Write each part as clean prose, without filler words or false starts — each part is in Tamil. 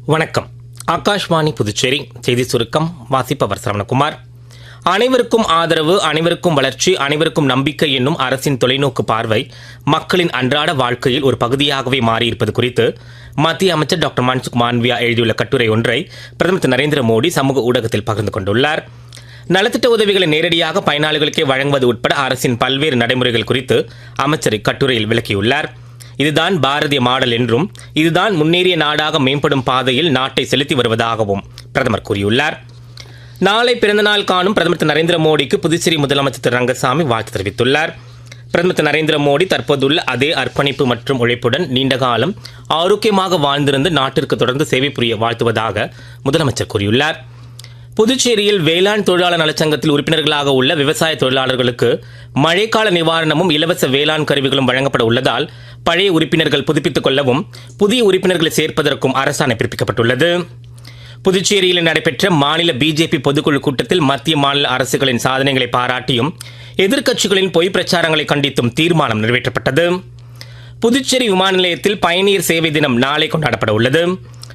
வணக்கம். ஆகாஷ்வாணி புதுச்சேரி செய்தி சுருக்கம் வாசிப்பவர் சரவணகுமார். அனைவருக்கும் ஆதரவு, அனைவருக்கும் வளர்ச்சி, அனைவருக்கும் நம்பிக்கை என்னும் அரசின் தொலைநோக்கு பார்வை மக்களின் அன்றாட வாழ்க்கையில் ஒரு பகுதியாகவே மாறியிருப்பது குறித்து மத்திய அமைச்சர் டாக்டர் மன்சுக் மாண்டவியா எழுதியுள்ள கட்டுரை ஒன்றை பிரதமர் திரு நரேந்திர மோடி சமூக ஊடகத்தில் பகிர்ந்து கொண்டுள்ளார். நலத்திட்ட உதவிகளை நேரடியாக பயனாளிகளுக்கே வழங்குவது உட்பட அரசின் பல்வேறு நடைமுறைகள் குறித்து அமைச்சர் இக்கட்டுரையில் விளக்கியுள்ளார். இதுதான் பாரதிய மாடல் என்றும், இதுதான் முன்னேறிய நாடாக மேம்படும் பாதையில் நாட்டை செலுத்தி வருவதாகவும் பிரதமர் கூறியுள்ளார். நாளை பிறந்தநாள் காணும் பிரதமர் திரு நரேந்திர மோடிக்கு புதுச்சேரி முதலமைச்சர் திரு ரங்கசாமி வாழ்த்து தெரிவித்துள்ளார். பிரதமர் திரு நரேந்திர மோடி தற்போதுள்ள அதே அர்ப்பணிப்பு மற்றும் உழைப்புடன் நீண்டகாலம் ஆரோக்கியமாக வாழ்ந்திருந்து நாட்டிற்கு தொடர்ந்து சேவை புரிய வாழ்த்துவதாக முதலமைச்சர் கூறியுள்ளார். புதுச்சேரியில் வேளாண் தொழிலாளர் நலச்சங்கத்தில் உறுப்பினர்களாக உள்ள விவசாய தொழிலாளர்களுக்கு மழைக்கால நிவாரணமும் இலவச வேளாண் கருவிகளும் வழங்கப்பட உள்ளதால் பழைய உறுப்பினர்கள் புதுப்பித்துக் கொள்ளவும் புதிய உறுப்பினர்களை சேர்ப்பதற்கும் அரசாணை பிறப்பிக்கப்பட்டுள்ளது. புதுச்சேரியில் நடைபெற்ற மாநில பிஜேபி பொதுக்குழு கூட்டத்தில் மத்திய மாநில அரசுகளின் சாதனைகளை பாராட்டியும் எதிர்க்கட்சிகளின் பொய் பிரச்சாரங்களை கண்டித்தும் தீர்மானம் நிறைவேற்றப்பட்டது. புதுச்சேரி விமான நிலையத்தில் பயணியர் சேவை தினம் நாளை கொண்டாடப்பட உள்ளது.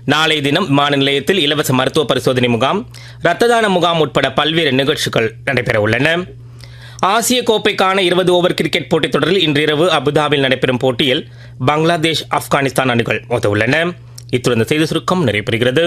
நாளைய தினம் விமான நிலையத்தில் இலவச மருத்துவ பரிசோதனை முகாம், இரத்த தான முகாம் உட்பட பல்வேறு நிகழ்ச்சிகள் நடைபெற உள்ளன. ஆசிய கோப்பைக்கான 20 ஓவர் கிரிக்கெட் போட்டித் தொடரில் இன்றிரவு அபுதாபியில் நடைபெறும் போட்டியில் பங்களாதேஷ், ஆப்கானிஸ்தான் அணிகள் மோத உள்ளன. இத்துடன் செய்தி சுருக்கம் நிறைவு பெறுகிறது.